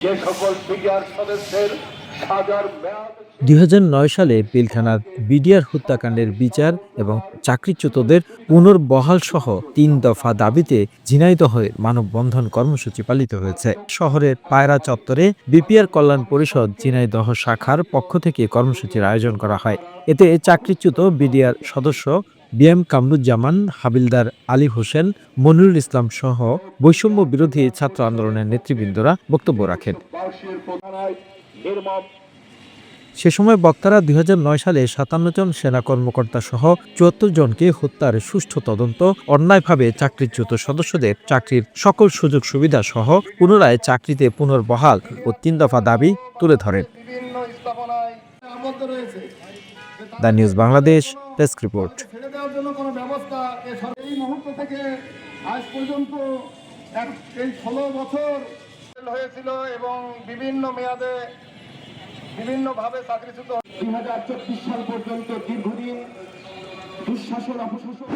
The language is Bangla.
যে সকল বিডিআর সদস্যের সাজার মেয়াদ ২০০৯ সালে পিলখানার বিডিআর হত্যাকাণ্ডের বিচার এবং চাকরিচ্যুতদের পুনর্বহাল সহ ৩ দফা দাবিতে ঝিনাইদহে মানববন্ধন কর্মসূচি পালিত হয়েছে। শহরের পায়রা চত্বরে বিপিআর কল্যাণ পরিষদ ঝিনাইদহ শাখার পক্ষ থেকে কর্মসূচির আয়োজন করা হয়। এতে চাকরিচ্যুত বিডিআর সদস্য বিএম কামরুজ্জামান, হাবিলদার আলী হোসেন, মনিরুল ইসলাম সহ বৈষম্য বিরোধী ছাত্র আন্দোলনের নেতৃবৃন্দরা বক্তব্য রাখেন। সে সময় বক্তারা ২০০৯ সালে ৫৭ জন সেনা কর্মকর্তা সহ ৭৪ জনকে হত্যার সুষ্ঠু তদন্ত, অন্যায়ভাবে চাকরিচ্যুত সদস্যদের চাকরির সকল সুযোগ সুবিধা সহ পুনরায় চাকরিতে পুনর্বহাল ও ৩ দফা দাবি তুলে ধরেন। The news Bangladesh desk report. আজ পর্যন্ত এই ১৬ বছর হয়েছিল এবং বিভিন্ন মেয়াদে বিভিন্নভাবে চাকরিচ্যুত ২০২৪ সাল পর্যন্ত দীর্ঘদিন দুঃশাসন অপশাসন